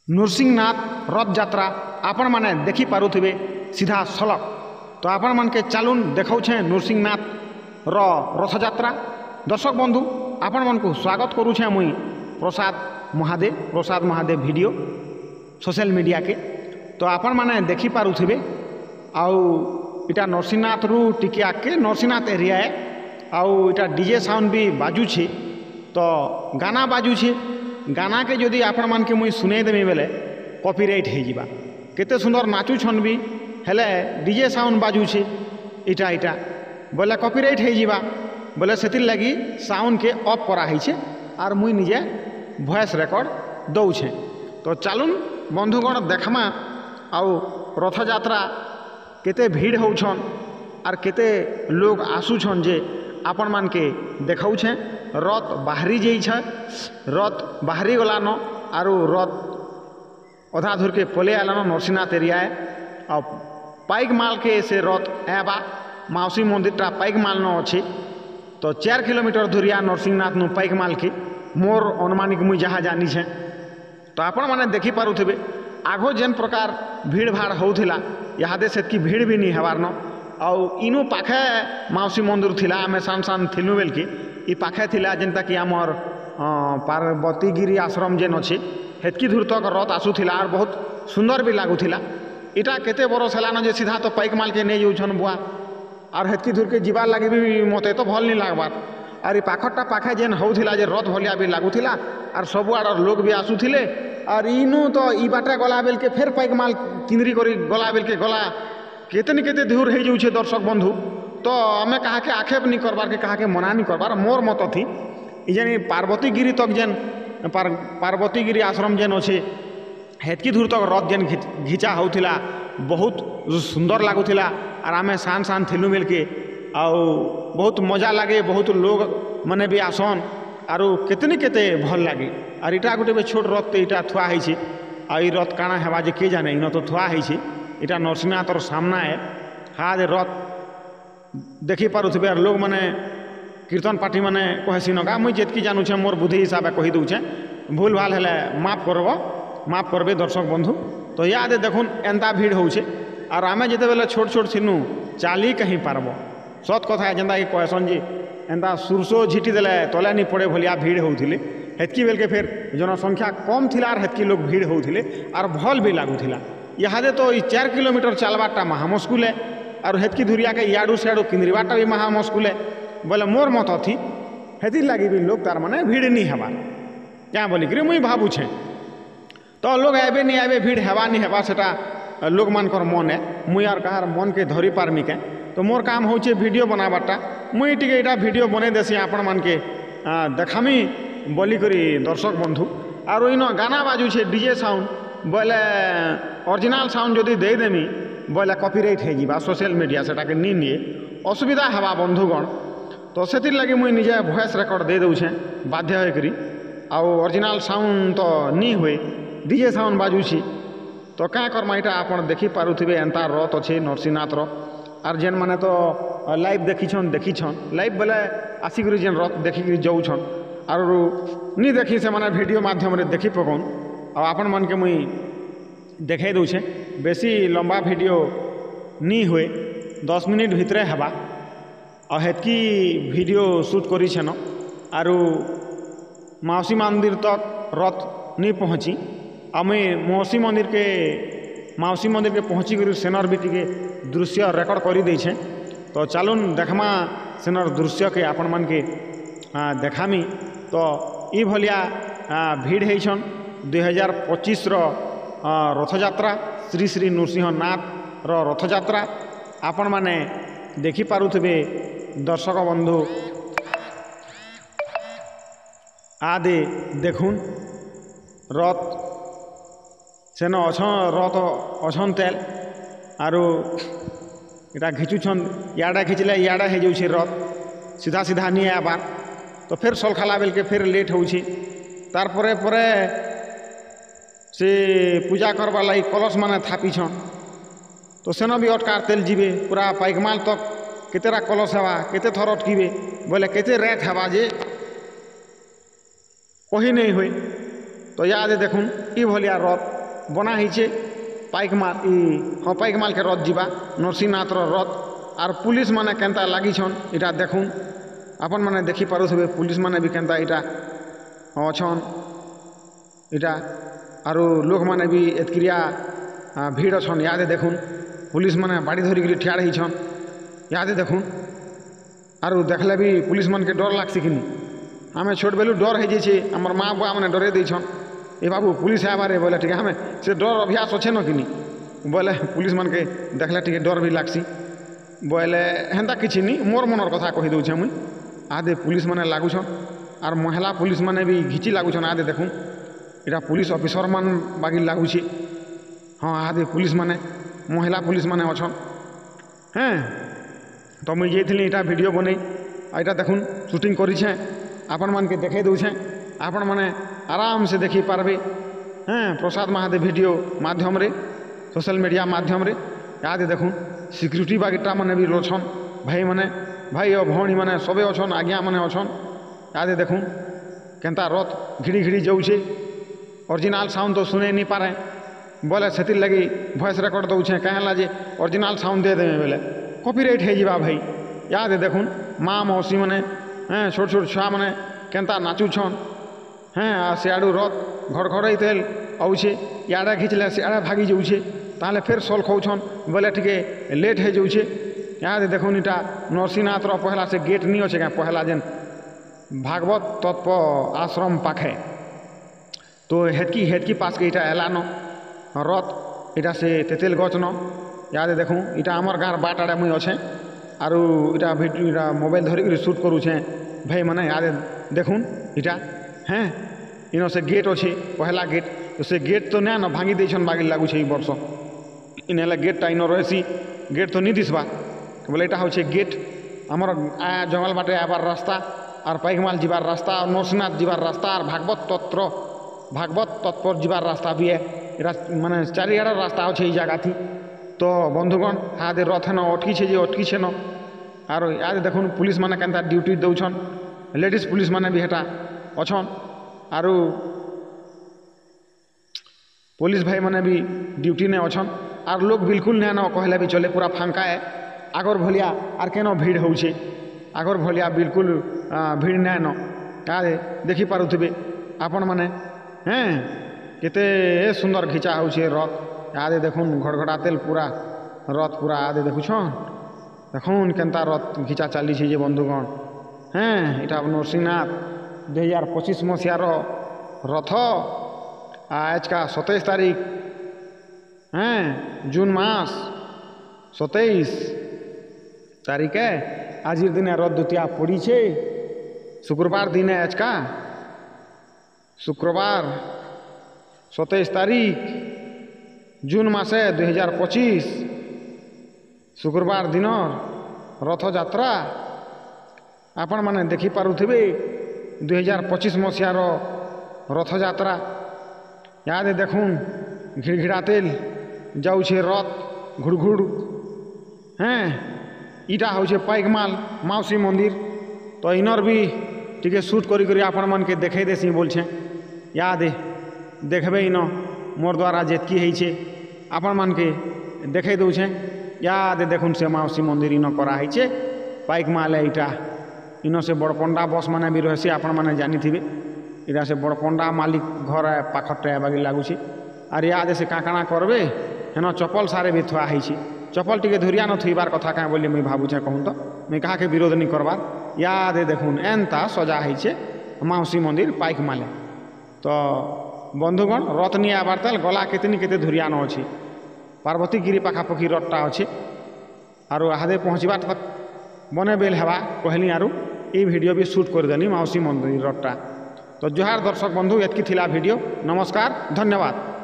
नृसिंहनाथ रथ यात्रा आपण माने देखि पारुथिबे सीधा सलक। तो आपण मान के चलून देखाऊे नृसिंहनाथ रथ यात्रा। दर्शक बंधु आपण मन को स्वागत करुछे मुई प्रसाद महादेव वीडियो सोशल मीडिया के। तो आपण माने देखि पारुथिबे आउ इटा नृसिंहनाथ रु टिके आके नृसिंहनाथ एरिया है। आउ इटा डीजे साउंड भी बाजुछे, तो गाना बाजुछे। गाना के जदि आपण मान के मुई सुनै देमी बेले कॉपीराइट हो जिबा। केते सुंदर नाचुछन भी हेले डीजे साउंड बाजुछे इटा इटा बोले कॉपीराइट हो जिबा। बोले सेतिर लगी साउंड के ऑफ करा हिछे आर मुई निजे वॉइस रिकॉर्ड दउछे। तो चलून बंधुगण देखमा आउ रथ यात्रा केते भीड़ होछन आर केते लोग आसुछन जे आपण मान के देखाऊे। रथ बाहरी जाइछे, रथ बाहरी गलान आरु रथ अधा धुर के पले आलान नृसिंहनाथ एरिया है। और पाइक माल के से रथ एबा माउसी मंदिरटा पाइक माल न अच्छे। तो 4 किलोमीटर धुरिया नृसिंहनाथ नु पाइक माल के मोर अनुमानिक मुई जहाँ जानी छे। तो आपण माने देखि पारुथिबे आगो जेन प्रकार भीड़ भाड़ होउथिला इहादे सेतकी भीड़ भी नहीं हेबार न। आउ इनु पाखे माउसी मंदिर थिला, आमे सान सान थिलु बेल के इ पाखे थिला जेनता कि आमर पार्वतीगिरी आश्रम जेन अच्छे हेतकी दूर तक रथ आसुथिला और बहुत सुंदर भी लागुथिला। इटा केते बरस हेलान जे सीधा तो पाइक माल के नहीं जाउछन बुआ और हेतकी दूर के जीवार लगे भी मते तो भल नहीं लागबार। और इ पाखटा पाखे जेन होउथिला जे रथ भलिया भी लागुथिला और सब आड़ लोग भी आसुथिले। और इनु तो इ बाटे गला बेल के फेर पाइक माल किंदरी करी गला बेल के गला केते न केते दूर हो जाउछे। दर्शक बंधु तो आमे कहा के आक्षेप नहीं करबार के कहा के मना नहीं करबार। मोर मत थी इजेनी पार्वतीगिरी तक जेन पार्वतीगिरी आश्रम जेन अच्छे हेतकी दूर तक रथ जेन घिचा होउथिला बहुत सुंदर लागुथिला। और आमे सान सान थिलु मिल के आउ बहुत मजा लगे, बहुत लोग मने भी आसन आरु केतनी केते भल लगे। और इटा गोटे छोट रथ ते इटा थुआ है। आ इ रथ काना हेबा जे के जाने इन तो थुआ है। इटा नृसिंहनाथ सामना है हाज रथ देखि पारुथिबे। लोग माने कीर्तन पार्टी माने कहसी नगा मुई जेतकी जानूछे मोर बुद्धि हिसाब कही दूचे, भूल भाल हेले माफ करबे दर्शक बंधु। तो याद देखुन एंता भीड़ होउछे और आमे जेते बेले छोट छोट थिनु चाली कहीं पारबो। सत कथा जेंदा कि कहसन जी एंता सुरसो झिटी देले तले नहीं पड़े भलिया भीड़ होउथिले। हेतकी बेल के फिर जनसंख्या कम थिला और हेतकी लोग भीड़ होउथिले और भल भी लागुथिला। इहादे तो 4 किलोमीटर चलबाटा महा मुश्किल है और हेतकी धुरिया के याडू सियाडू किंद्रीबाटा भी महा मुश्किल है। बोले मोर मत थी हेती लगी भी लोग तार माने भीड़ नहीं हेबार क्या बोलिक मुई भावुछे। तो लोग आबे नहीं आबे भीड़ हेबा नहीं हेबा सेटा लोग मानकर मन है। मुई और कहार मन के धरी पारमी के। तो मोर काम होचे वीडियो बनाबाटा। मुई टिके इटा वीडियो बने देसी आपण मान के देखामी बोली करी दर्शक बंधु। और इन गाना बाजुछे डीजे साउंड बोले ओरिजिनल साउंड जदि दे देमी बोले कॉपीराइट हो जिबा। सोशल मीडिया सेटा के नी निए असुविधा हेबा बंधुगण। तो सेतिर लगी मुई निजे वॉइस रिकॉर्ड दे दउछे बाध्य होय करी। आउ ओरिजिनल साउंड तो नी होए डीजे साउंड बाजुछि। तो क्या करमा इटा आपण देखि पारुथिबे एंता रथ अच्छे नृसिंहनाथ रो। और जेन माने तो लाइव देखिछन लाइव बोले आसिकरी जेन रथ देखिक जाउछन और नी देखी से माने वीडियो माध्यम रे देखि पकन। और आपण मन के मुई देखाई दउछे बेसी लंबा वीडियो नी हुए 10 मिनट भितरे हेबा। और हेतकी वीडियो शूट करी छेन आरु माउसी मंदिर तक रथ नहीं पहुँची। आमे माउसी मंदिर के पहुँची कर सेनर भी टिके दृश्य रेकर्ड करी देछे। तो चलून देखमा सेनर दृश्य के आपण मान के देखामी। तो ई भलिया भीड़ होइछन 2025 रो रथ यात्रा श्री श्री नृसिंहनाथ रो रथ यात्रा आपण माने देखि पारुथिबे दर्शक बंधु। आदे देखुन रथ सेन रथ अछन तेल आरु इटा घिचुछन याडा खिचले याडा हो जाउछे रथ सीधा सीधा नहीं आबार। तो फिर सलखाला बेल के फिर लेट होउछी। तार परे परे से पूजा करवा लगी कलश माने थापिछन। तो सेन भी अटकार तेल जीवे पूरा पाइकमाल तक केतेरा कलश हेबा केते थर अटकीबे बोले केते रेत हेबा जे कही नहीं हुए। तो याद देखुन ई भलिया रथ बना होइछे पाइकमाल हाँ पाइकमाल के रथ जीवा नरसिंहनाथ रथ आर पुलिस माने केंता लागिछन इटा देखुन आपन माने देखि पारुथबे पुलिस माने भी केंता इटा अछन इटा आरो लोक माने भी एतक्रिया भीड़ अछन यादे देखुन पुलिस माने बाड़ी धरिक ठिया रहीछन यादे देखुन आरो देखले भी पुलिस मान के डर लागसी कि आमे छोट बेलू डर हो जाइए आमर माँ बुआ मैंने डरे देछन ए बाबू पुलिस आबारे बोले ठीक है हमें से डर अभ्यास अच्छे न कि बोले पुलिस मान के देखले टे डर भी लागसी बोले हेन्ता किसी नहीं मोर मनर कथा कही दूचे मुई आदे पुलिस माने लागुछन आर महिला पुलिस माने भी घिची लागुछन आदे देखुन इटा पुलिस ऑफिसर मान बागी लागुछे हाँ आदे पुलिस माने महिला पुलिस माने अछन हैं तो मुई जाइथिली इटा वीडियो बनै इटा देखुन शूटिंग करिछे आपण मान के देखे दूछे आपण माने आराम से देखी पारबे हैं प्रसाद महादेव वीडियो माध्यम रे सोशल मीडिया माध्यम रे याद देखुन सिक्यूरीटी बागिटा माने भी अछन भाई और भौणी माने सबे अछन आज्ञा माने अछन याद देखुन केंता रथ घिड़ी घिड़ी जाऊे ओरिजिनल साउंड तो सुने नहीं पारे बोले से लगी वॉइस रिकॉर्ड दौचे कहेला जे ओरिजिनल साउंड दे देवे बोले कॉपीराइट है जीवा भाई याद देखुन माँ मौसी मैंने हैं छोट छोट छुआ मैंने केंता नाचुछन हैं आ सियाड़ू रथ घड़घड़ई तेल आउे इे घिचले सियाड़े भागी जाऊे ताले फिर सोल खौछन बोले टिके लेट हो जाऊे याद देखुन इटा नरसिंहनाथ पहला से गेट नहीं अच्छे क्या पहला जेन भागवत तत्व आश्रम पाखे तो हेतकी पास के इटा एलान रथ इटा से तेतेल गच न याद देखूँ इटा आमर गाँव बाट आड़े मुई अच्छे आरु इटा भिडियो इटा मोबाइल धरिक शूट करुछे भाई मैंने याद देखुन इटा हैं इन से गेट अच्छे पहला गेट तो से गेट तो ना भांगी देछन बागी लागुछे वर्ष इन गेटा इन रही गेट तो नहीं दिसबा बोले इटा हूँ गेट आमर जंगल बाटे आबार रास्ता और पाइकमाल जीवार रास्ता और नरसिंहनाथ जीवार रास्ता और भागवत तत्पर जीवार रास्ता भी है इटा माने चारिआड़ रास्ता अच्छे जगह थी तो बंधुगण हादे रथ न अटकी छे न आर याद देखुन पुलिस माने केंता ड्यूटी दौछन लेडीज पुलिस माने भी हेटा अछन आरु पुलिस भाई माने भी ड्यूटी ने अछन आर लोग बिल्कुल ना न कहले भी चले पूरा फांका है आगर भलिया आर केन भीड़ होउछे आगर भलिया बिल्कुल भीड़ ना न याद देखि पारुथिबे आपण माने हैं केते सुंदर घिचा होउछे रथ याद देखुन घड़घड़ा तेल पूरा रथ पूरा याद देखुछ देखुन केंता रथ घिचा चली छे बंधुगण हैं इटा नरसिंहनाथ 2025 मसीहार रथ आज का 27 तारीख हैं जून मास 27 तारीख है आज दिन रथ द्वितीया पड़ी छे शुक्रवार दिन है आज का शुक्रवार 27 तारीख जून मासे 2025 शुक्रवार दिन रथ यात्रा आपण माने देखि पारुथिबे 2025 मसीहार रथ यात्रा याद देखुन घिड़घिड़ा तेल जाऊे रथ घुड़घुड़ हैं इटा हूँ पाइकमाल माउसी मंदिर तो इनर भी टिके शूट करी आपण मन के देखे देसी बोलछे याद देखबे इन मोर द्वारा जेतकी है आपण मान के देखे दूचे याद देखुन से माउसी मंदिर इन कराई पाइकमाल इटा इन से बड़पंडा बस माने भी रही आपण मैंने जानी थे इटा से बड़पंडा मालिक घर पाखटे बागी लगुच आर याद से काଣା करबे हेन चप्पल सारे भी थुआ है चप्पल टिके धुरिया न थुईबार कथा क्या बोली मुई भावुचे कहूँ तो मुई कहा के विरोध नहीं करबार याद देखुन एंता सजा है माउसी मंदिर पाइकमाले तो बंधुगण रथ नहीं आबार ताल गला केते धुरिया न अच्छी पार्वती गिरी पाखापाखि रथटा अच्छे आरु हादे पहुँचबार तक बने बेल हेबा कहली आरु ये वीडियो भी शूट करदेनी माउसी मंदिर रथटा तो जोहार दर्शक बंधु एतकी थिला वीडियो नमस्कार धन्यवाद।